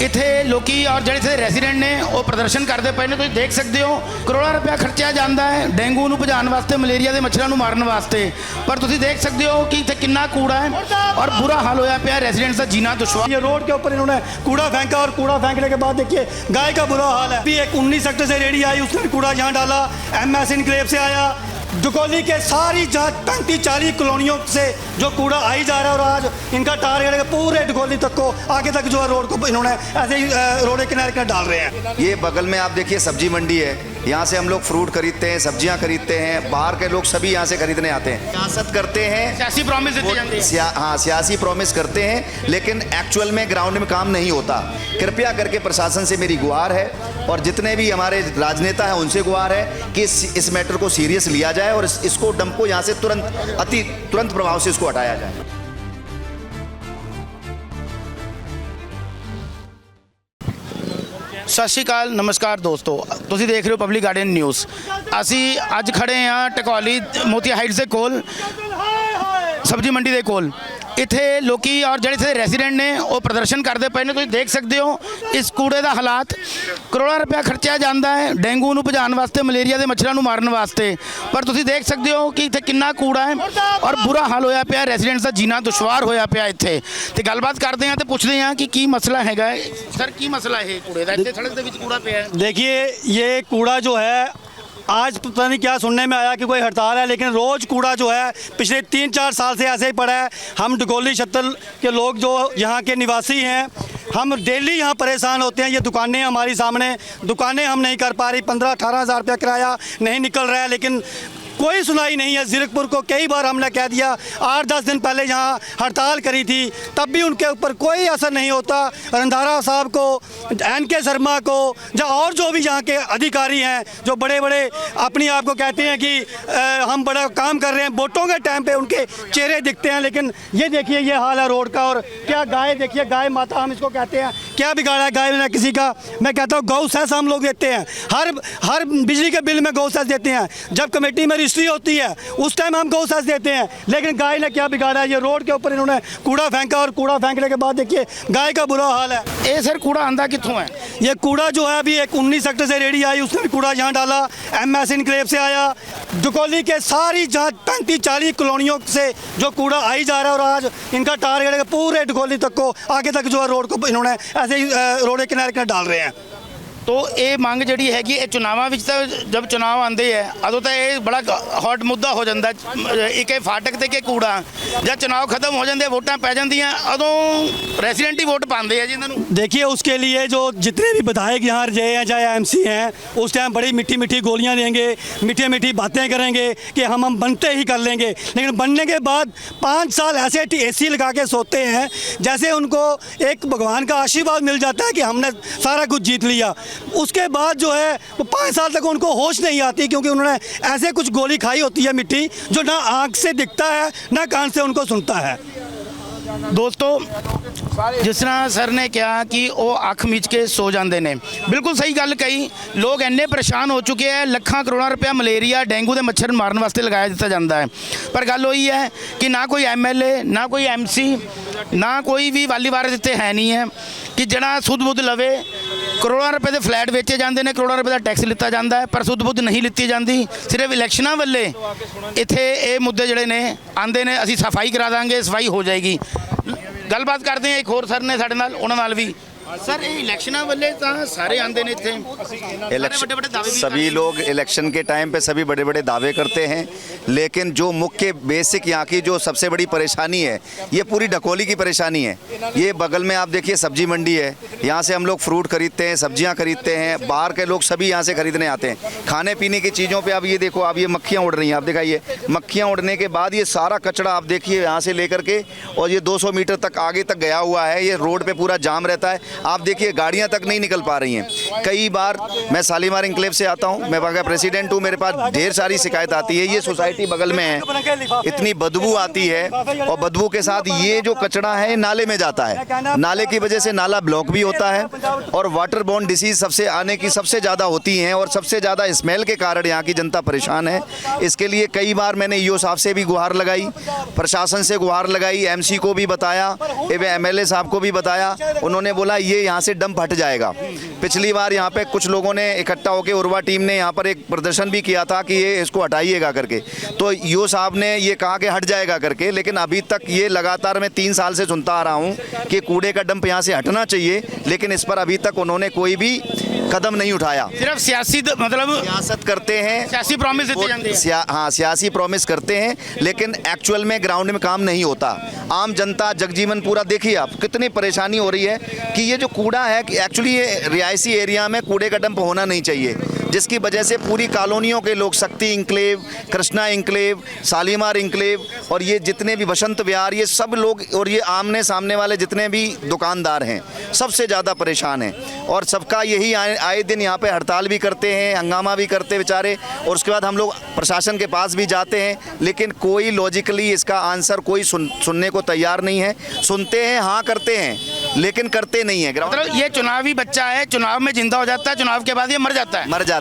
ਇੱਥੇ ਲੋਕੀ ਔਰ ਜਿਹੜੇ ਇੱਥੇ ਰੈਜ਼ੀਡੈਂਟ ਨੇ ਉਹ ਪ੍ਰਦਰਸ਼ਨ ਕਰਦੇ ਪਏ ਨੇ। ਤੁਸੀਂ ਦੇਖ ਸਕਦੇ ਹੋ ਕਰੋੜਾਂ ਰੁਪਇਆ ਖਰਚਿਆ ਜਾਂਦਾ ਹੈ ਡੇਂਗੂ ਨੂੰ ਭਜਾਉਣ ਵਾਸਤੇ, ਮਲੇਰੀਆ ਦੇ ਮੱਛਰਾਂ ਨੂੰ ਮਾਰਨ ਵਾਸਤੇ, ਪਰ ਤੁਸੀਂ देख सकते हो कि इतने कितना कूड़ा है और बुरा हाल होया पे रेजिडेंट्स का जीना दुश्वार। ये रोड के ऊपर इन्होंने कूड़ा फेंका और कूड़ा फेंकने के बाद देखिए गाय का बुरा हाल है। भी एक 19 सेक्टर से रेडी आई, उसने कूड़ा यहाँ डाला। MS इनक्लेव से आया, दुकोली के सारी जहाँ 35-40 कॉलोनियों से जो कूड़ा आई जा रहा है, और आज इनका टारगेट है पूरे दुकोली तक को आगे तक जो है रोड को इन्होंने ऐसे ही रोड के किनारे डाल रहे हैं। ये बगल में आप देखिए सब्जी मंडी है, यहाँ से हम लोग फ्रूट खरीदते हैं, सब्जियाँ खरीदते हैं, बाहर के लोग सभी यहाँ से खरीदने आते हैं। सियासत करते हैं, सियासी प्रॉमिस देती जाती है। हाँ, सियासी प्रॉमिस करते हैं, लेकिन एक्चुअल में ग्राउंड में काम नहीं होता। कृपया करके प्रशासन से मेरी गुहार है और जितने भी हमारे राजनेता हैं उनसे गुहार है कि इस मैटर को सीरियस लिया जाए और इसको डंप को यहाँ से तुरंत प्रभाव से इसको हटाया जाए। सत श्री अकाल, नमस्कार दोस्तों, ਤੁਸੀਂ देख रहे हो पब्लिक गार्डन न्यूज़। ਅਸੀਂ ਅੱਜ ਖੜੇ ਹਾਂ ਟਕੌਲੀ ਮੋਤੀ ਹਾਈਟਸ ਦੇ ਕੋਲ, ਸਬਜ਼ੀ ਮੰਡੀ ਦੇ ਕੋਲ। ਇੱਥੇ ਲੋਕੀ ਔਰ ਜਿਹੜੇ ਇੱਥੇ ਰੈਜ਼ੀਡੈਂਟ ਨੇ ਉਹ ਪ੍ਰਦਰਸ਼ਨ ਕਰਦੇ ਪਏ ਨੇ। ਤੁਸੀਂ ਦੇਖ ਸਕਦੇ ਹੋ ਇਸ ਕੂੜੇ ਦਾ ਹਾਲਾਤ। ਕਰੋੜਾਂ ਰੁਪਇਆ ਖਰਚਿਆ ਜਾਂਦਾ ਹੈ ਡੇਂਗੂ ਨੂੰ ਭਜਾਉਣ ਵਾਸਤੇ, ਮਲੇਰੀਆ ਦੇ ਮੱਛਰਾਂ ਨੂੰ ਮਾਰਨ ਵਾਸਤੇ, ਪਰ ਤੁਸੀਂ ਦੇਖ ਸਕਦੇ ਹੋ ਕਿ ਇੱਥੇ ਕਿੰਨਾ ਕੂੜਾ ਹੈ ਔਰ ਬੁਰਾ ਹਾਲ ਹੋਇਆ ਪਿਆ। ਰੈਜ਼ੀਡੈਂਟਸ ਦਾ ਜੀਣਾ ਦੁਸ਼ਵਾਰ ਹੋਇਆ ਪਿਆ ਇੱਥੇ। ਤੇ ਗੱਲਬਾਤ ਕਰਦੇ ਹਾਂ ਤੇ ਪੁੱਛਦੇ ਹਾਂ ਕਿ ਕੀ ਮਸਲਾ ਹੈਗਾ ਸਰ, ਕੀ ਮਸਲਾ ਹੈ ਕੂੜੇ ਦਾ? ਇੱਥੇ ਸੜਕ ਦੇ ਵਿੱਚ ਕੂੜਾ ਪਿਆ ਹੈ। देखिए ये कूड़ा जो है आज पता नहीं क्या सुनने में आया कि कोई हड़ताल है, लेकिन रोज़ कूड़ा जो है पिछले 3-4 साल से ऐसे ही पड़ा है। हम डकोली छत्तल के लोग जो यहाँ के निवासी हैं, हम डेली यहाँ परेशान होते हैं। ये दुकानें हमारी सामने, दुकानें हम नहीं कर पा रही, 15-18 हज़ार रुपया किराया नहीं निकल रहा है, लेकिन कोई सुनाई नहीं है। ज़ीरकपुर को कई बार हमने कह दिया, 8-10 दिन पहले यहाँ हड़ताल करी थी, तब भी उनके ऊपर कोई असर नहीं होता। रंधारा साहब को, NK शर्मा को, या और जो भी यहाँ के अधिकारी हैं जो बड़े बड़े अपनी आप को कहते हैं कि हम बड़ा काम कर रहे हैं, वोटों के टाइम पे उनके चेहरे दिखते हैं, लेकिन ये देखिए ये हाल है रोड का। और क्या गाय देखिए, गाय माता हम इसको कहते हैं, क्या बिगाड़ा है गाय ने किसी का? मैं कहता हूँ गौ सेस हम लोग देते हैं, हर बिजली के बिल में गौ सेस देते हैं। जब कमेटी में रजिस्ट्री होती है उस टाइम हम गौ सेस देते हैं, लेकिन गाय ने क्या बिगाड़ा है? ये रोड के ऊपर इन्होंने कूड़ा फेंका और कूड़ा फेंकने के बाद देखिए गाय का बुरा हाल है। ਇਹ ਸਰ ਕੂੜਾ ਆਂਦਾ ਕਿੱਥੋਂ ਹੈ? ये कूड़ा जो है अभी एक 19 सेक्टर से रेडी आई, उसने भी कूड़ा यहाँ डाला। MS इनक्लेव से आया, दुकोली के सारी जहाँ 35-40 कॉलोनियों से जो कूड़ा आई जा रहा है, और आज इनका टारगेट है पूरे दुकोली तक को आगे तक जो है रोड को इन्होंने ऐसे ही रोड के किनारे डाल रहे हैं। तो ये ਮੰਗ ਜਿਹੜੀ ਹੈਗੀ ਇਹ ਚੁਣਾਵਾਂ ਵਿੱਚ ਤਾਂ ਜਦ ਚੁਣਾਵ ਆਉਂਦੇ ਹੈ ਉਦੋਂ ਤਾਂ ਇਹ ਬੜਾ ਹੌਟ ਮੁੱਦਾ ਹੋ ਜਾਂਦਾ। ਇੱਕ ਇਹ ਫਾਟਕ ਤੇ ਕਿ ਕੂੜਾ जब चुनाव खत्म हो जाते वोटां पै जांदियां उदों रेसिडेंट ही वोट पाते हैं जिन्होंने। देखिए उसके लिए जो जितने भी विधायक यहाँ रहे हैं चाहे MC हैं, उस टाइम बड़ी मीठी मीठी गोलियाँ देंगे, मीठी मीठी बातें करेंगे कि हम बनते ही कर लेंगे, लेकिन बनने के बाद 5 साल ऐसे AC लगा के सोते हैं जैसे उनको एक भगवान का आशीर्वाद मिल जाता है कि हमने सारा कुछ जीत लिया। उसके बाद जो है वो 5 साल तक उनको होश नहीं आती, क्योंकि उन्होंने ऐसे कुछ गोली खाई होती है मिट्टी जो ना आँख से दिखता है ना कान से उनको सुनता है। दोस्तों जिस तरह सर ने कहा कि वो अख मीच के सो जाते हैं, बिल्कुल सही गल कही। लोग इन्ने परेशान हो चुके हैं, ਲੱਖਾਂ ਕਰੋੜਾਂ रुपया मलेरिया डेंगू के मच्छर मारने वास्ते लगाया दिता जाता है, पर गल वही है कि ना कोई MLA ना कोई MC ना कोई भी वाली वारिस इत्थे है नहीं है कि जड़ा सुध बुध लवे। करोड़ों रुपए के फ्लैट बेचे जाते हैं, करोड़ों रुपए का टैक्स लिता जाता है, पर सुध बुध नहीं लिती जाती। सिर्फ इलैक्शनां वेले इत्थे ये मुद्दे जड़े ने आंदे ने, असीं सफाई करा देंगे, सफाई हो जाएगी। गलबात करते हैं एक होर सर ने साडे नाल, उन्हां नाल भी। सर ये इलैक्शनां वेले तां सारे आंदे ने इत्थे, सभी लोग इलेक्शन के टाइम पे सभी बड़े बड़े दावे करते हैं, लेकिन जो मुख्य बेसिक यहाँ की जो सबसे बड़ी परेशानी है ये पूरी डकोली की परेशानी है। ये बगल में आप देखिए सब्जी मंडी है, यहाँ से हम लोग फ्रूट खरीदते हैं, सब्जियाँ खरीदते हैं, बाहर के लोग सभी यहाँ से खरीदने आते हैं। खाने पीने की चीज़ों पर अब ये देखो, अब ये मक्खियाँ उड़ रही हैं, आप दिखाइए मक्खियाँ उड़ने के बाद ये सारा कचरा आप देखिए यहाँ से लेकर के, और ये 200 मीटर तक आगे तक गया हुआ है। ये रोड पे पूरा जाम रहता है, आप देखिए गाड़ियां तक नहीं निकल पा रही हैं। कई बार मैं शालीमार इंक्लेव से आता हूं, मैं वहाँ का प्रेसिडेंट हूं, मेरे पास ढेर सारी शिकायत आती है। ये सोसाइटी बगल में है, इतनी बदबू आती है, और बदबू के साथ ये जो कचरा है नाले में जाता है, नाले की वजह से नाला ब्लॉक भी होता है, और वाटर बोर्न डिसीज सबसे आने की सबसे ज़्यादा होती हैं, और सबसे ज़्यादा स्मेल के कारण यहाँ की जनता परेशान है। इसके लिए कई बार मैंने EO साहब से भी गुहार लगाई, प्रशासन से गुहार लगाई, MC को भी बताया, MLA साहब को भी बताया। उन्होंने बोला ये यहाँ से डंप हट जाएगा। पिछली बार यहाँ पे कुछ लोगों ने इकट्ठा होकर उर्वा टीम ने यहाँ पर एक प्रदर्शन भी किया था कि ये इसको हटाइएगा करके, तो ईओ साहब ने ये कहा कि हट जाएगा करके, लेकिन अभी तक ये लगातार मैं 3 साल से सुनता आ रहा हूँ कि कूड़े का डंप यहाँ से हटना चाहिए, लेकिन इस पर अभी तक उन्होंने कोई भी कदम नहीं उठाया। सिर्फ सियासी मतलब सियासत करते हैं, सियासी प्रॉमिस देते जाते हैं। हाँ, सियासी प्रॉमिस करते हैं, लेकिन एक्चुअल में ग्राउंड में काम नहीं होता। आम जनता जगजीवन पूरा देखिए आप, कितनी परेशानी हो रही है कि ये जो कूड़ा है कि एक्चुअली ये रिहायशी एरिया में कूड़े का डंप होना नहीं चाहिए, जिसकी वजह से पूरी कॉलोनियों के लोग, शक्ति enclave, Krishna enclave, Shalimar enclave और ये जितने भी बसंत विहार, ये सब लोग और ये आमने सामने वाले जितने भी दुकानदार हैं सबसे ज़्यादा परेशान हैं। और सबका यही आए दिन यहाँ पे हड़ताल भी करते हैं, हंगामा भी करते हैं बेचारे, और उसके बाद हम लोग प्रशासन के पास भी जाते हैं, लेकिन कोई लॉजिकली इसका आंसर कोई सुनने को तैयार नहीं है। सुनते हैं, हाँ करते हैं, लेकिन करते नहीं है। मतलब ये चुनावी बच्चा है, चुनाव में जिंदा हो जाता है, चुनाव के बाद ये मर जाता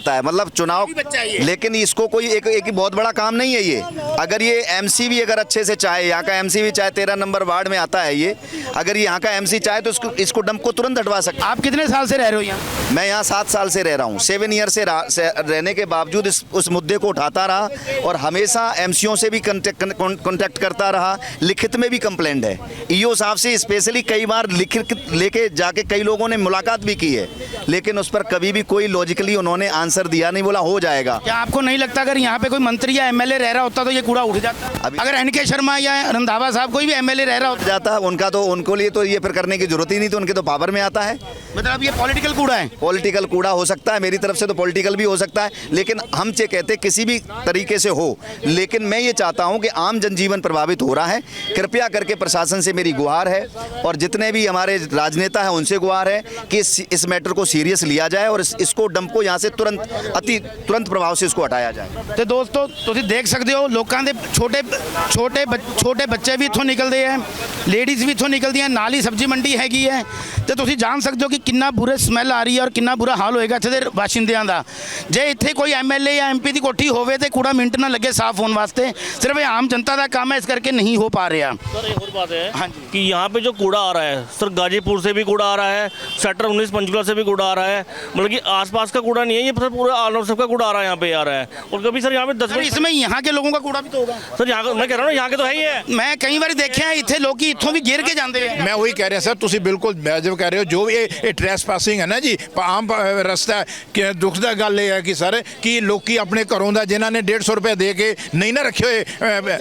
है मतलब चुनाव, बच्चा है ये। लेकिन इसको कोई एक बहुत बड़ा काम नहीं है ये। अगर ये एमसी भी अगर अच्छे से चाहे, यहाँ का एमसी भी चाहे, 13 नंबर वार्ड में आता है ये, अगर यहाँ का एमसी चाहे तो इसको डंप को तुरंत हटवा सकते। आप कितने साल से रह रहे हो यहाँ? मैं यहाँ 7 साल से रह रहा हूँ। 7 ईयर से रहने के बावजूद उस मुद्दे को उठाता रहा और हमेशा एमसीओ से भी कॉन्टेक्ट करता रहा। लिखित में भी कंप्लेंट है, ईओ साहब से स्पेशली कई बार लिखित लेके जाके कई लोगों ने मुलाकात भी की है, लेकिन उस पर कभी भी कोई लॉजिकली उन्होंने आंसर दिया नहीं, बोला हो जाएगा। क्या आपको नहीं लगता अगर यहाँ पे कोई मंत्री या एमएलए रह रहा होता तो ये कूड़ा उठ जाता? अगर एनके शर्मा या रंधावा साहब कोई भी एमएलए रह रहा होता जाता उनका, तो उनको लिए तो ये फिर करने की जरूरत ही नहीं, तो उनके तो पावर में आता है। मतलब ये पॉलिटिकल कूड़ा है? पॉलिटिकल कूड़ा हो सकता है, मेरी तरफ से तो पॉलिटिकल भी हो सकता है, लेकिन हम ये कहते किसी भी तरीके से हो, लेकिन मैं ये चाहता हूं कि आम जनजीवन प्रभावित हो रहा है। कृपया करके प्रशासन से मेरी गुहार है और जितने भी हमारे राजनेता हैं उनसे गुहार है कि इस मैटर को सीरियस लिया जाए और इसको डंप को यहाँ से तुरंत प्रभाव से इसको हटाया जाए। तो दोस्तों ਤੁਸੀਂ ਦੇਖ ਸਕਦੇ ਹੋ ਲੋਕਾਂ ਦੇ ਛੋਟੇ ਬੱਚੇ ਵੀ ਇੱਥੋਂ ਨਿਕਲਦੇ ਆ, ਲੇਡੀਜ਼ ਵੀ ਇੱਥੋਂ ਨਿਕਲਦੀਆਂ, ਨਾਲ ਹੀ ਸਬਜ਼ੀ ਮੰਡੀ ਹੈਗੀ ਹੈ ਤੇ ਤੁਸੀਂ ਜਾਣ ਸਕਦੇ ਹੋ ਕਿ ਕਿੰਨਾ ਬੁਰੇ ਸਮੈਲ ਆ ਰਹੀ ਹੈ ਔਰ ਕਿੰਨਾ ਬੁਰਾ ਹਾਲ ਹੋਏਗਾ ਇੱਥੇ ਦੇ ਬਾਸ਼ਿੰਦਿਆਂ ਦਾ। ਜੇ ਇੱਥੇ ਕੋਈ ਐਮਐਲਏ ਜਾਂ ਐਮਪੀ ਦੀ ਕੋਠੀ ਹੋਵੇ ਤੇ ਕੂੜਾ ਮਿੰਟ ਨਾ ਲੱਗੇ ਸਾਫ਼ ਹੋਣ ਵਾਸਤੇ, ਸਿਰਫ ਇਹ ਆਮ ਜਨਤਾ ਦਾ ਕੰਮ है, इस करके नहीं हो पा रहा। सर एक और बात है हाँ जी। कि यहाँ पे जो कूड़ा आ रहा है सर, गाजीपुर से भी कूड़ा आ रहा है, सेक्टर 19 पंचकुला से भी कूड़ा आ रहा है, मतलब कि आसपास का कूड़ा नहीं है, ये सर पूरा ऑल ओवर सबका कूड़ा आ रहा है यहाँ पे आ रहा है। और कभी सर यहाँ पे 10 सर इसमें यहाँ के लोगों का कूड़ा भी तो होगा सर, यहाँ मैं कह रहा हूँ यहाँ के तो है ही है। मैं कई बार देखा है इतने लोग इतों भी गिर के जाते हैं। मैं वही कह रहा सर, ਤੁਸੀਂ ਬਿਲਕੁਲ ਵਾਜਬ ਕਹਿ ਰਹੇ ਹੋ। ਜੋ ਇਹ ਟ੍ਰੈਸਪਾਸਿੰਗ ਹੈ ਨਾ ਜੀ, ਆਮ ਰਸਤਾ ਕਿ ਦੁੱਖ ਦਾ ਗੱਲ ਇਹ ਹੈ ਕਿ ਸਰ ਕਿ ਲੋਕੀ ਆਪਣੇ ਘਰੋਂ ਦਾ ਜਿਨ੍ਹਾਂ ਨੇ 150 ਰੁਪਏ ਦੇ ਕੇ ਨਹੀਂ ਨਾ ਰੱਖੇ ਹੋਏ,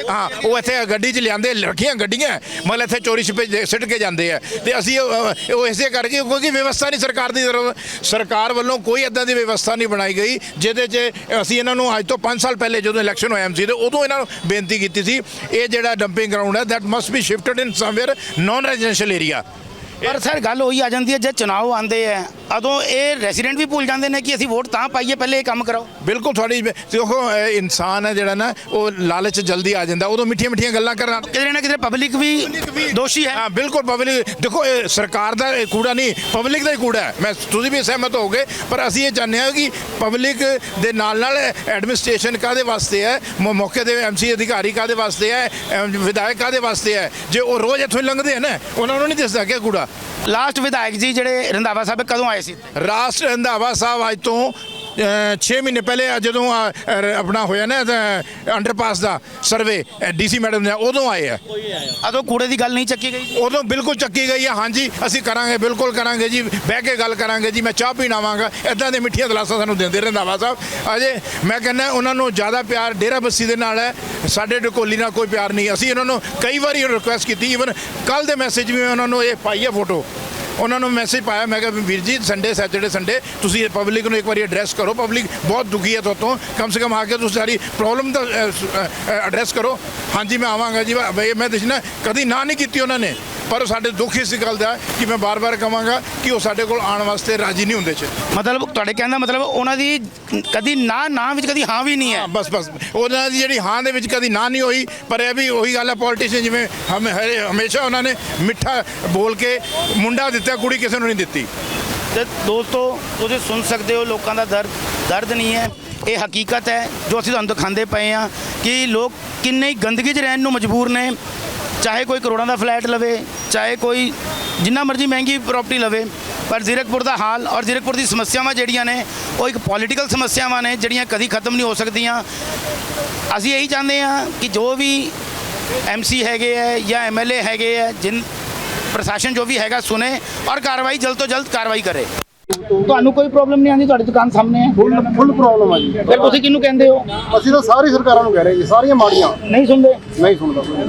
ਹਾਂ ਉਹ ਇੱਥੇ ਗੱਡੀ 'ਚ ਲਿਆਂਦੇ, ਰੱਖੀਆਂ ਗੱਡੀਆਂ ਮਤਲਬ ਇੱਥੇ ਚੋਰੀ ਛਿਪੇ ਸਿੱਟ ਕੇ ਜਾਂਦੇ ਆ, ਤੇ ਅਸੀਂ ਉਹ ਇਸੇ ਕਰਕੇ ਕਿਉਂਕਿ ਵਿਵਸਥਾ ਨਹੀਂ ਸਰਕਾਰ ਦੀ ਤਰਫ, ਸਰਕਾਰ ਵੱਲੋਂ ਕੋਈ ਇੱਦਾਂ ਦੀ ਵਿਵਸਥਾ ਨਹੀਂ ਬਣਾਈ ਗਈ ਜਿਹਦੇ 'ਚ ਅਸੀਂ ਇਹਨਾਂ ਨੂੰ ਅੱਜ ਤੋਂ 5 ਸਾਲ ਪਹਿਲੇ ਜਦੋਂ ਇਲੈਕਸ਼ਨ ਹੋਇਆ ਐਮਸੀ ਦੇ, ਉਦੋਂ ਇਹਨਾਂ ਨੂੰ ਬੇਨਤੀ ਕੀਤੀ ਸੀ ਇਹ ਜਿਹੜਾ ਡੰਪਿੰਗ ਗਰਾਊਂਡ ਹੈ that must be shifted in somewhere non residential area. पर सर गल ਉਹੀ आ जाती है जब चुनाव आते हैं उदों ये रेसीडेंट भी भूल जाते हैं कि ਅਸੀਂ वोट तां पाइए, पहले ये काम कराओ। बिल्कुल थोड़ी देखो इंसान है ਜਿਹੜਾ ਨਾ ਉਹ ਲਾਲਚ ਜਲਦੀ ਆ ਜਾਂਦਾ, ਉਦੋਂ ਮਿੱਠੀਆਂ ਮਿੱਠੀਆਂ ਗੱਲਾਂ ਕਰਨਾ, किधरे ना किधरे पब्लिक भी दोषी है। हाँ बिल्कुल पब्लिक देखो ਇਹ ਸਰਕਾਰ ਦਾ ਇਹ ਕੂੜਾ ਨਹੀਂ, ਪਬਲਿਕ ਦਾ ਹੀ ਕੂੜਾ ਹੈ। ਮੈਂ ਤੁਸੀਂ ਵੀ ਸਹਿਮਤ ਹੋਗੇ, ਪਰ ਅਸੀਂ ਇਹ ਚਾਹੁੰਦੇ ਹਾਂ ਕਿ ਪਬਲਿਕ ਦੇ ਨਾਲ ਨਾਲ ਐਡਮਿਨਿਸਟ੍ਰੇਸ਼ਨ ਕਾਹਦੇ ਵਾਸਤੇ ਹੈ, ਮੌਕੇ ਦੇ ਐਮਸੀ ਅਧਿਕਾਰੀ ਕਾਹਦੇ ਵਾਸਤੇ ਹੈ, ਵਿਧਾਇਕ ਕਾਹਦੇ ਵਾਸਤੇ ਹੈ, ਜੇ ਉਹ ਰੋਜ਼ ਇੱਥੋਂ ਹੀ ਲੰਘਦੇ ਹਨ ਉਹਨਾਂ ਨੂੰ ਨਹੀਂ ਦਿਸਦਾ ਕਿ ਕੂੜਾ। लास्ट विधायक जी ਜਿਹੜੇ ਰੰਧਾਵਾ ਸਾਹਿਬ ਕਦੋਂ ਆਏ ਸੀ? ਰਾਸ਼ਟਰ ਰੰਧਾਵਾ ਸਾਹਿਬ ਅੱਜ ਤੋਂ 6 ਮਹੀਨੇ ਪਹਿਲੇ ਜਦੋਂ ਆਪਣਾ ਹੋਇਆ ਨਾ ਅੰਡਰਪਾਸ ਦਾ ਸਰਵੇ ਡੀਸੀ ਮੈਡਮ ਨੇ, ਉਦੋਂ ਆਏ ਆ। ਉਦੋਂ ਕੂੜੇ ਦੀ ਗੱਲ ਨਹੀਂ ਚੱਕੀ ਗਈ? ਉਦੋਂ ਬਿਲਕੁਲ ਚੱਕੀ ਗਈ ਹੈ। ਹਾਂਜੀ ਅਸੀਂ ਕਰਾਂਗੇ, ਬਿਲਕੁਲ ਕਰਾਂਗੇ ਜੀ, ਬਹਿ ਕੇ ਗੱਲ ਕਰਾਂਗੇ ਜੀ, ਮੈਂ ਚਾਹ ਪੀਣ ਆਵਾਂਗਾ। ਇੱਦਾਂ ਦੇ ਮਿੱਠੀਆਂ ਦਲਾਸਾਂ ਸਾਨੂੰ ਦਿੰਦੇ ਰੰਧਾਵਾ ਸਾਹਿਬ। ਅਜੇ ਮੈਂ ਕਹਿੰਦਾ ਉਹਨਾਂ ਨੂੰ ਜ਼ਿਆਦਾ ਪਿਆਰ ਡੇਰਾ ਬੱਸੀ ਦੇ ਨਾਲ ਹੈ, ਸਾਡੇ ਢਕੋਲੀ ਨਾਲ ਕੋਈ ਪਿਆਰ ਨਹੀਂ। ਅਸੀਂ ਉਹਨਾਂ ਨੂੰ ਕਈ ਵਾਰੀ ਰਿਕੁਐਸਟ ਕੀਤੀ, ਈਵਨ ਕੱਲ੍ਹ ਦੇ ਮੈਸੇਜ ਵੀ ਉਹਨਾਂ ਨੂੰ ਇਹ ਪਾਈ ਹੈ ਫੋਟੋ, ਉਹਨਾਂ ਨੂੰ ਮੈਸੇਜ ਪਾਇਆ, ਮੈਂ ਕਿਹਾ ਵੀਰ ਜੀ ਸੰਡੇ ਸੈਟਰਡੇ ਸੰਡੇ ਤੁਸੀਂ ਪਬਲਿਕ ਨੂੰ ਇੱਕ ਵਾਰੀ ਐਡਰੈਸ ਕਰੋ, ਪਬਲਿਕ ਬਹੁਤ ਦੁਖੀ ਹੈ ਤੁਹਾਤੋਂ, ਕਮ ਸੇ ਕਮ ਆ ਕੇ ਤੁਸੀਂ ਸਾਰੀ ਪ੍ਰੋਬਲਮ ਦਾ ਐਡਰੈਸ ਕਰੋ। ਹਾਂਜੀ ਮੈਂ ਆਵਾਂਗਾ ਜੀ, ਮੈਂ ਦੱਸਣਾ ਕਦੀ ਨਾ ਨਹੀਂ ਕੀਤੀ ਉਹਨਾਂ ਨੇ, ਪਰ ਸਾਡੇ ਦੁੱਖ ਇਸ ਗੱਲ ਦਾ ਕਿ ਮੈਂ ਬਾਰ-ਬਾਰ ਕਹਾਂਗਾ ਕਿ ਉਹ ਸਾਡੇ ਕੋਲ ਆਉਣ ਵਾਸਤੇ ਰਾਜੀ ਨਹੀਂ ਹੁੰਦੇ ਚ। ਮਤਲਬ ਤੁਹਾਡੇ ਕਹਿਣ ਦਾ ਮਤਲਬ ਉਹਨਾਂ ਦੀ ਕਦੀ ਨਾ ਵਿੱਚ ਕਦੀ ਹਾਂ ਵੀ ਨਹੀਂ ਹੈ? ਬਸ ਉਹਨਾਂ ਦੀ ਜਿਹੜੀ ਹਾਂ ਦੇ ਵਿੱਚ ਕਦੀ ਨਾ ਨਹੀਂ ਹੋਈ, ਪਰ ਇਹ ਵੀ ਉਹੀ ਗੱਲ ਹੈ ਪੋਲੀਟੀਸ਼ੀਅਨ ਜਿਵੇਂ ਹਮੇਸ਼ਾ ਉਹਨਾਂ ਨੇ ਮਿੱਠਾ ਬੋਲ ਕੇ ਮੁੰਡਾ ਦਿੱਤਾ, ਕੁੜੀ ਕਿਸੇ ਨੂੰ ਨਹੀਂ ਦਿੱਤੀ। ਤੇ ਦੋਸਤੋ ਤੁਸੀਂ ਸੁਣ ਸਕਦੇ ਹੋ ਲੋਕਾਂ ਦਾ ਦਰਦ ਨਹੀਂ ਹੈ, ਇਹ ਹਕੀਕਤ ਹੈ ਜੋ ਅਸੀਂ ਤੁਹਾਨੂੰ ਦਿਖਾਉਂਦੇ ਪਏ ਹਾਂ ਕਿ ਲੋਕ ਕਿੰਨੇ ਗੰਦਗੀ 'ਚ ਰਹਿਣ ਨੂੰ ਮਜਬੂਰ ਨੇ। ਚਾਹੇ ਕੋਈ ਕਰੋੜਾਂ ਦਾ ਫਲੈਟ ਲਵੇ, ਚਾਹੇ ਕੋਈ ਜਿੰਨਾ ਮਰਜ਼ੀ ਮਹਿੰਗੀ ਪ੍ਰਾਪਰਟੀ ਲਵੇ, ਪਰ ਜ਼ੀਰਕਪੁਰ ਦਾ ਹਾਲ ਔਰ ਜ਼ੀਰਕਪੁਰ ਦੀ ਸਮੱਸਿਆਵਾਂ ਜਿਹੜੀਆਂ ਨੇ ਉਹ ਇੱਕ ਪੋਲੀਟੀਕਲ ਸਮੱਸਿਆਵਾਂ ਨੇ ਜਿਹੜੀਆਂ ਕਦੀ ਖਤਮ ਨਹੀਂ ਹੋ ਸਕਦੀਆਂ। ਅਸੀਂ ਇਹੀ ਚਾਹੁੰਦੇ ਹਾਂ ਕਿ ਜੋ ਵੀ MC ਹੈਗੇ ਹੈ ਜਾਂ MLA ਹੈਗੇ ਹੈ, ਜਿਨ ਪ੍ਰਸ਼ਾਸਨ ਜੋ ਵੀ ਹੈਗਾ ਸੁਣੇ ਔਰ ਕਾਰਵਾਈ ਜਲਦ ਤੋਂ ਜਲਦ ਕਾਰਵਾਈ ਕਰੇ। ਤੁਹਾਨੂੰ ਕੋਈ ਪ੍ਰੋਬਲਮ ਨਹੀਂ ਆਉਂਦੀ? ਤੁਹਾਡੀ ਦੁਕਾਨ ਸਾਹਮਣੇ ਹੈ। ਫੁੱਲ ਪ੍ਰੋਬਲਮ ਆ ਜੀ। ਫਿਰ ਤੁਸੀਂ ਕਿਹਨੂੰ ਕਹਿੰਦੇ ਹੋ? ਅਸੀਂ ਤਾਂ ਸਾਰੀ ਸਰਕਾਰਾਂ ਨੂੰ ਕਹਿ ਰਹੇ ਜੀ, ਸਾਰੀਆਂ ਮਾੜੀਆਂ ਨਹੀਂ ਸੁਣਦੇ। ਨਹੀਂ ਸੁਣਦਾ ਕੋਈ।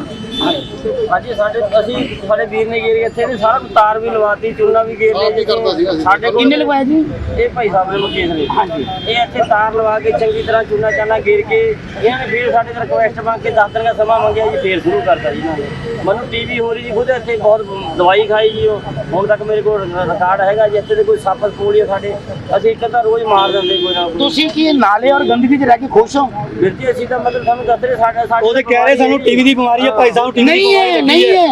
ਹਾਂਜੀ ਸਾਡੇ ਵੀਰ ਨੇ ਗੇਰ ਇੱਥੇ ਨੇ ਸਾਰਾ ਤਾਰ ਵੀ ਲਵਾਤੀ, ਚੂਨਾ ਵੀ ਗੇਰ ਆਪ ਹੀ ਕਰਦਾ ਸੀਗਾ ਜੀ। ਸਾਡੇ ਕੋਲ ਕਿੰਨੇ ਲਗਵਾਇਆ ਜੀ? ਇਹ ਭਾਈ ਸਾਹਿਬ ਨੇ ਮੁਕੇਸ਼ ਨੇ। ਹਾਂਜੀ ਇਹ ਇੱਥੇ ਤਾਰ ਲਵਾ ਕੇ ਚੰਗੀ ਤਰ੍ਹਾਂ ਚੂਨਾ ਚਾਨਾ ਗੇਰ ਕੇ ਇਹਨਾਂ ਨੇ ਫਿਰ ਸਾਡੇ ਤੋਂ ਰਿਕੁਐਸਟ ਮੰਗ ਕੇ 10 ਦਿਨ ਦਾ ਸਮਾਂ ਮੰਗਿਆ ਜੀ, ਫੇਰ ਸ਼ੁਰੂ ਕਰਤਾ ਜੀ ਇਹਨਾਂ ਨੇ। ਮੈਨੂੰ ਟੀਵੀ ਹੋ ਰਹੀ ਜੀ, ਖੁਦ ਇੱਥੇ ਬਹੁਤ ਦਵਾਈ ਖਾਈ ਜੀ। ਉਹ ਹੁਣ ਤੱਕ ਮੇਰੇ ਕੋਲ ਰਿਕਾਰਡ ਹੈਗਾ ਜੀ। ਇੱਥੇ ਦੇ ਕੋਈ ਸੱਪ ਸਪੂਲੀ ਸਾਡੇ ਅਸੀਂ ਇੱਕ ਤਾਂ ਰੋਜ਼ ਮਾਰ ਦਿੰਦੇ ਕੋਈ ਨਾ ਕੋਈ। ਤੁਸੀਂ ਕੀ ਨਾਲੇ ਔਰ ਗੰਦਗੀ 'ਚ ਰਹਿ ਕੇ ਖੁਸ਼ ਹੋ? ਵੀਰ ਜੀ ਅਸੀਂ ਤਾਂ ਮਤਲਬ ਸਾਨੂੰ ਦੱਸ ਰਹੇ ਸਾਡੇ ਉਹਦੇ ਕਹਿ ਰਹੇ ਸਾਨੂੰ ਟੀਵੀ ਦੀ ਬਿਮਾਰੀ ਹੈ ਭਾਈ ਸਾਹਿਬ, ਟੀਵੀ ਨਹੀਂ ਹੈ, ਨਹੀਂ ਹੈ।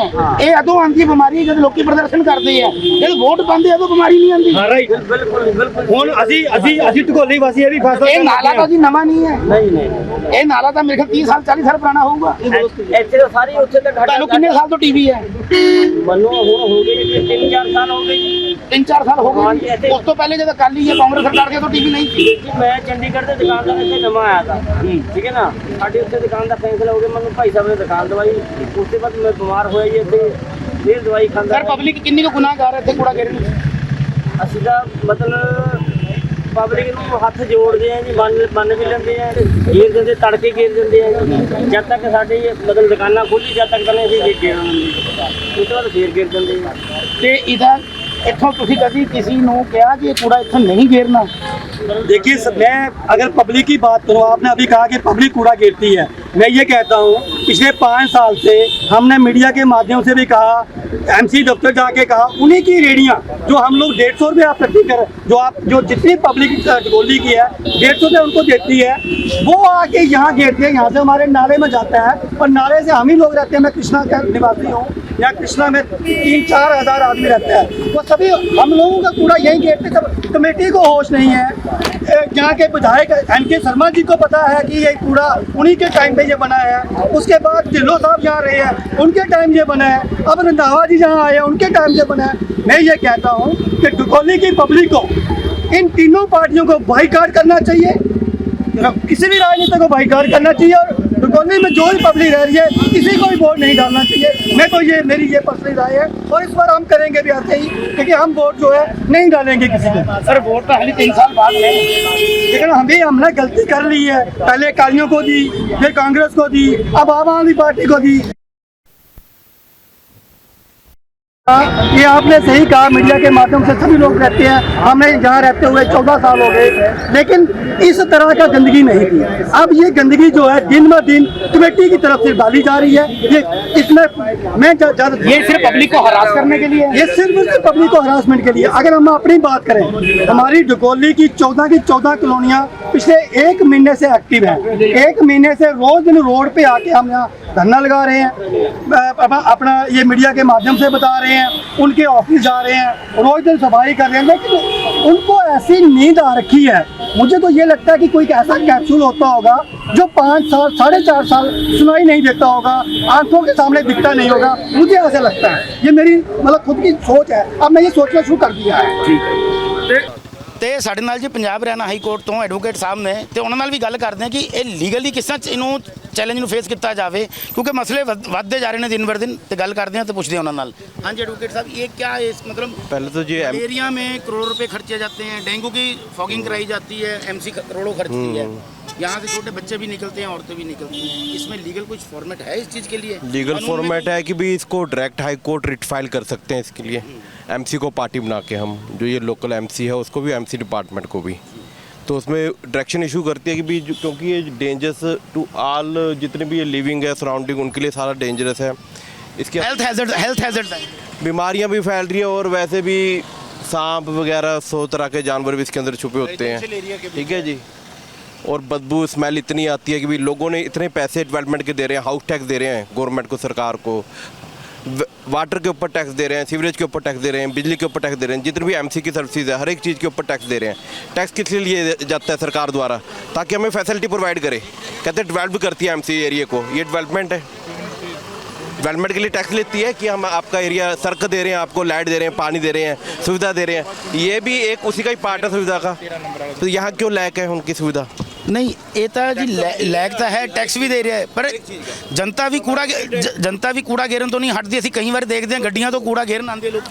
ਇਹ ਉਦੋਂ ਆਉਂਦੀ ਬਿਮਾਰੀ ਹੈ ਜਦ ਲੋਕੀ ਪ੍ਰਦਰਸ਼ਨ ਕਰਦੇ ਆ, ਜਦ ਵੋਟ ਪਾਉਂਦੇ ਆ ਉਦੋਂ ਬਿਮਾਰੀ ਨਹੀਂ ਆਉਂਦੀ। ਹਾਂ ਰਾਈਟ। ਬਿਲਕੁਲ ਹੁਣ ਅਸੀਂ ਢਗੋਲੀ ਵਾਸੀ ਇਹ ਵੀ ਫੈਸਲਾ ਇਹ ਨਾਲਾ ਤਾਂ ਜੀ ਨਵਾਂ ਨਹੀਂ ਹੈ। ਨਹੀਂ ਇਹ ਨਾਲਾ ਤਾਂ ਮੇਰੇ ਖਿਆਲ 30 ਸਾਲ 40 ਸਾਲ ਪੁਰਾਣਾ ਹੋਊਗਾ। ਇੱਥੇ ਤਾਂ ਸਾਰੀ ਉੱਥੇ ਤੱਕ ਤੁਹਾਨੂੰ ਕਿੰਨੇ ਸਾਲ ਤੋਂ ਟੀਵੀ ਹੈ? ਮੈਨੂੰ ਹੁਣ ਹੋ ਗਏ ਜੀ 3-4 ਸਾਲ ਹੋ ਗਏ ਜੀ। 3-4 ਸਾਲ ਹੋ ਹਾਂਜੀ, ਗਏ। ਇੱਥੇ- ਉਸ ਤੋਂ ਪਹਿਲੇ ਜਦੋਂ ਅਕਾਲੀ ਜਾਂ ਕਾਂਗਰਸ ਸਰਕਾਰ ਦੇ ਉਦੋਂ ਟੀਵੀ ਨਹੀਂ ਸੀ। ਜੀ ਮੈਂ ਚੰਡੀਗੜ੍ਹ ਦੇ ਦੁਕਾਨਦਾਰ ਇੱਥੇ ਨਵਾਂ ਆਇਆ था, ਠੀਕ ਹੈ ਨਾ। ਸਾਡੀ ਉੱਥੇ ਦੁਕਾਨ ਦਾ ਫੈਸਲਾ ਹੋ ਗਿਆ, ਮੈਨੂੰ ਭਾਈ ਸਾਹਿਬ ਨੇ ਦੁਕਾਨ ਦਵਾਈ। ਉਸ ਤੋਂ ਬਾਅਦ ਮੈਂ ਬਿਮਾਰ ਹੋਇਆ ਜੀ ਇੱਥੇ, ਫਿਰ ਦਵਾਈ ਖਾਂਦਾ। ਸਰ ਪਬਲਿਕ ਕਿੰਨੀ ਕੁ ਗੁਨਾਹਗਾਰ ਹੈ ਇੱਥੇ ਕੂੜਾ ਗੇਰਨ ਨੂੰ? ਅਸੀਂ ਤਾਂ ਮਤਲਬ ਪਬਲਿਕ ਨੂੰ ਹੱਥ ਜੋੜਦੇ ਆ ਜੀ, ਮੰਨ ਵੀ ਲੈਂਦੇ ਆ, ਗੇਰ ਦਿੰਦੇ, ਤੜਕੇ ਗੇਰ ਦਿੰਦੇ ਆ ਜੀ। ਜਦ ਤੱਕ ਸਾਡੀ ਮਤਲਬ ਦੁਕਾਨਾਂ ਖੁੱਲੀ ਜਦ ਤੱਕ ਤਾਂ ਨਹੀਂ ਅਸੀਂ ਗੇਰ ਦਿੰਦੇ, ਉਸ ਤੋਂ ਬਾਅਦ ਫੇਰ ਗੇਰ ਦਿੰਦੇ ਆ। ਤੇ ਇਹਦਾ ਇੱਥੋਂ ਤੁਸੀਂ ਕਦੀ ਕਿਸੇ ਨੂੰ ਕਿਹਾ ਕਿ ਇਹ ਕੂੜਾ ਇੱਥੋਂ ਨਹੀਂ ਗੇਰਨਾ? देखिए मैं अगर पब्लिक की बात करूँ, आपने अभी कहा कि पब्लिक कूड़ा गिरती है। मैं ये कहता हूँ पिछले 5 साल से हमने मीडिया के माध्यम से भी कहा, MC दफ्तर जाके कहा, उन्हीं की रेडियाँ जो हम लोग 150 रुपये आप प्रति कर जो जितनी पब्लिक ढगोली की है 150 रुपये उनको देती है, वो आके यहाँ गिरते हैं। यहाँ से हमारे नाले में जाता है और नाले से हम ही लोग रहते हैं। मैं कृष्णा का निवासी हूँ, यहाँ कृष्णा में 3-4 हज़ार आदमी रहते हैं। वो सभी हम लोगों का कूड़ा यहीं गिरते। जब कमेटी को होश नहीं है, यहाँ के विधायक NK शर्मा जी को पता है कि ये कूड़ा उन्हीं के टाइम पे ये बना है। उसके बाद ढिल्लों साहब जहाँ रहे हैं उनके टाइम ये बना है। अब रंधावा जी जहाँ आए हैं उनके टाइम से बना है। मैं ये कहता हूँ कि ढकोली की पब्लिक को इन तीनों पार्टियों को बाइकाट करना चाहिए, किसी भी राजनीति को बाइकाट करना चाहिए। और ढकोली में जो भी पब्लिक रह रही है किसी को भी वोट नहीं डालना चाहिए। मैं तो ये मेरी ये पर्सनल राय है, और इस बार हम करेंगे भी ऐसे ही, क्योंकि हम वोट जो है नहीं डालेंगे किसी को। सर वोट तो हाली 3 साल बाद है, लेकिन हमने गलती कर ली है। पहले अकालियों को दी, फिर कांग्रेस को दी, अब आम आदमी पार्टी को दी। ये आपने सही कहा, मीडिया के माध्यम से सभी लोग रहते हैं। हमें यहाँ रहते हुए 14 साल हो गए, लेकिन इस तरह का गंदगी नहीं थी। अब ये गंदगी जो है दिन ब दिन कमेटी की तरफ से डाली जा रही है। ये इसमें मैं ये सिर्फ पब्लिक को हरास करने के लिए है। ये सिर्फ पब्लिक को हरासमेंट के लिए। अगर हम अपनी बात करें, हमारी ढकोली की 14 कॉलोनियाँ पिछले 1 महीने से एक्टिव हैं। 1 महीने से रोज दिन रोड पे आके हम यहाँ धरना लगा रहे हैं, अपना ये मीडिया के माध्यम से बता रहे हैं, उनके ऑफिस जा रहे हैं, रोज दिन सफाई कर रहे हैं। लेकिन उनको ऐसी नींद आ रखी है, मुझे तो ये लगता है कि कोई ऐसा कैप्सूल होता होगा जो 5 साल 4.5 साल सुनाई नहीं देता होगा, आंखों के सामने दिखता नहीं होगा। मुझे ऐसा लगता है, ये मेरी मतलब खुद की सोच है। अब मैं ये सोचना शुरू कर दिया है। ਤੇ ਸਾਡੇ ਨਾਲ ਜੀ ਪੰਜਾਬ ਹਰਿਆਣਾ ਹਾਈ ਕੋਰਟ ਤੋਂ ਐਡਵੋਕੇਟ ਸਾਹਿਬ ਨੇ, ਤੇ ਉਹਨਾਂ ਨਾਲ ਵੀ ਗੱਲ ਕਰਦੇ ਹਾਂ ਕਿ ਇਹ ਲੀਗਲੀ ਕਿਸ ਤਰ੍ਹਾਂ ਇਹਨੂੰ ਚੈਲੰਜ ਨੂੰ ਫੇਸ ਕੀਤਾ ਜਾਵੇ, ਕਿਉਂਕਿ ਮਸਲੇ ਵੱਧਦੇ ਜਾ ਰਹੇ ਨੇ ਦਿਨ ਬਰ ਦਿਨ। ਤੇ ਗੱਲ ਕਰਦੇ ਹਾਂ ਤੇ ਪੁੱਛਦੇ ਹਾਂ ਉਹਨਾਂ ਨਾਲ। ਹਾਂਜੀ एडवोकेट साहब, ये क्या है मतलब पहले तो जी एरिया में करोड़ों रुपए खर्चे जाते हैं, डेंगू की फॉगिंग कराई जाती है, MC करोड़ों खर्चती है, यहाँ से छोटे बच्चे भी निकलते हैं, औरतें भी निकलती हैं। इसमें लीगल कुछ फॉर्मेट है इस चीज़ के लिए? लीगल फॉर्मेट है कि भी इसको direct high court writ file कर सकते हैं। इसके लिए MC को पार्टी बना के हम जो ये लोकल MC है उसको भी, MC डिपार्टमेंट को भी, तो उसमें डायरेक्शन इशू करती है कि भी क्योंकि ये डेंजरस टू ऑल जितने भी ये लिविंग है सराउंडिंग, उनके लिए सारा डेंजरस है। इसके हेल्थ हैजर्ड बीमारियां भी फैल रही है, और वैसे भी सांप वगैरह 100 तरह के जानवर भी इसके अंदर छुपे होते हैं। ठीक है जी। और बदबू स्मेल इतनी आती है कि भी लोगों ने इतने पैसे डेवलपमेंट के दे रहे हैं, हाउस टैक्स दे रहे हैं गवर्नमेंट को, सरकार को, वाटर के ऊपर टैक्स दे रहे हैं, सीवरेज के ऊपर टैक्स दे रहे हैं, बिजली के ऊपर टैक्स दे रहे हैं, जितनी भी MC की सर्विसेज है हर एक चीज़ के ऊपर टैक्स दे रहे हैं। टैक्स किस लिए लिए जाता है सरकार द्वारा? ताकि हमें फैसिलिटी प्रोवाइड करे। कहते हैं डेवलप करती है MC एरिया को, ये डेवलपमेंट है। डेवलपमेंट के लिए टैक्स लेती है कि हम आपका एरिया सड़क दे रहे हैं, आपको लाइट दे रहे हैं, पानी दे रहे हैं, सुविधा दे रहे हैं। ये भी एक उसी का ही पार्ट है सुविधा का। तो यहाँ क्यों लैक है उनकी सुविधा? नहीं ये तो जी लैग तो है, टैक्स भी दे रहा है, पर जनता भी कूड़ा घेरन तो नहीं हटती। ਅਸੀਂ कई बार देखते हैं गड्डियां तो कूड़ा घेरन आते लोग।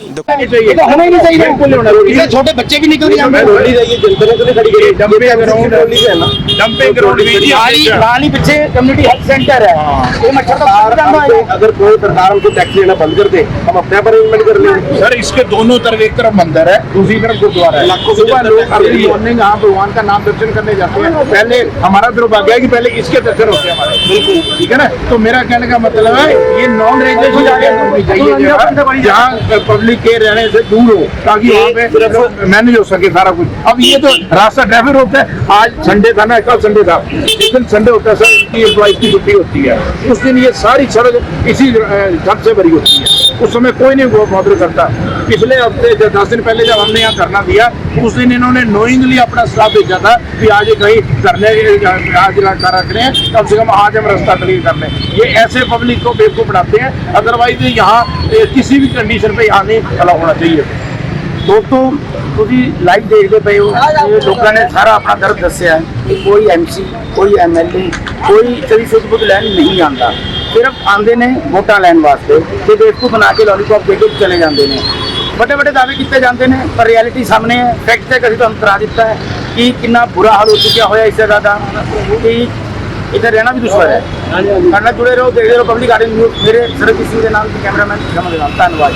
होना ही नहीं चाहिए, बिल्कुल होना चाहिए। छोटे बच्चे भी निकल जाते हैं। डंपिंग ग्राउंड ਨਾਲ ਹੀ ਪਿੱਛੇ ਕਮਿਊਨਿਟੀ ਹੈਲਥ ਸੈਂटर है, ये मच्छर तो फट जाता है। अगर कोई सरकार हमको टैक्स लेना बंद कर दे, हम अपने आप अरेंजमेंट कर लेंगे। सर इसके दोनों तरफ, एक तरफ मंदिर है, दूसरी तरफ गुरुद्वारा है। सुबह लोग अर्ली मॉर्निंग यहाँ भगवान का नाम दर्शन करने जाते हैं। पहले हमारा दुर्भाग्य है कि पहले इसके दर्शन होते हैं हमारे, बिल्कुल ठीक है ना। तो मेरा कहने का मतलब है ये नॉन रेजिडेंशियल एरिया होनी चाहिए जहाँ पब्लिक के रहने से दूर हो, ताकि वहाँ पे मैनेज हो सके सारा कुछ। अब ये तो रास्ता ट्रैफिक होता है। आज संडे था ना, कल संडे था, जिस दिन संडे होता है सर इनकी एम्प्लॉइज की छुट्टी होती है, उस दिन ये सारी सड़क इसी गंद से भरी होती है। उस समय कोई नहीं बॉर्डर करता। पिछले हफ्ते 10 दिन पहले जब हमने यहाँ धरना दिया, उस दिन इन्होंने नोइंगली अपना स्टाफ भेजा था कि आज ये कहीं धरने आज कर रख रहे हैं, कम से कम आज हम रास्ता क्लियर कर लें। ये ऐसे पब्लिक को बेवकूफ़ बनाते हैं। अदरवाइज यहाँ किसी भी कंडीशन पे यहाँ नहीं अलाउ होना चाहिए। ਦੋਸਤੋ ਤੁਸੀਂ ਲਾਈਵ ਦੇਖਦੇ ਪਏ ਹੋ, ਇਹ ਲੋਕਾਂ ਨੇ ਸਾਰਾ ਆਪਣਾ ਦਰਦ ਦੱਸਿਆ ਹੈ ਕਿ ਕੋਈ ਐਮਸੀ, ਕੋਈ ਐਮਐਲਏ, ਕੋਈ ਕਦੀ ਸੁੱਧ ਬੁੱਧ ਲੈਣ ਨਹੀਂ ਆਉਂਦਾ। ਸਿਰਫ ਆਉਂਦੇ ਨੇ ਵੋਟਾਂ ਲੈਣ ਵਾਸਤੇ ਤੇ ਬੇਵਕੂਫ ਬਣਾ ਕੇ ਲੋਲੀਪੌਪ ਦੇ ਕੇ ਚਲੇ ਜਾਂਦੇ ਨੇ। ਵੱਡੇ ਵੱਡੇ ਦਾਅਵੇ ਕੀਤੇ ਜਾਂਦੇ ਨੇ, ਪਰ ਰਿਐਲਿਟੀ ਸਾਹਮਣੇ ਹੈ। ਫੈਕਟ ਚੈੱਕ ਅਸੀਂ ਤੁਹਾਨੂੰ ਕਰਾ ਦਿੱਤਾ ਹੈ ਕਿ ਕਿੰਨਾ ਬੁਰਾ ਹਾਲ ਹੋ ਚੁੱਕਿਆ ਹੋਇਆ ਇਸ ਜਗ੍ਹਾ ਦਾ, ਕਿ ਇੱਥੇ ਰਹਿਣਾ ਵੀ ਦੁਸ਼ਵਾਰ ਹੈ। ਸਾਡੇ ਨਾਲ ਜੁੜੇ ਰਹੋ, ਦੇਖਦੇ ਰਹੋ ਪਬਲਿਕ ਆਰਟ ਨਿਊਜ਼। ਮੇਰੇ ਸਰਬਜੀਤ ਸਿੰਘ ਦੇ ਨਾਲ ਕੈਮਰਾਮੈਨ ਸ਼ਮਲ ਦੇ ਨਾਲ, ਧੰਨਵਾਦ।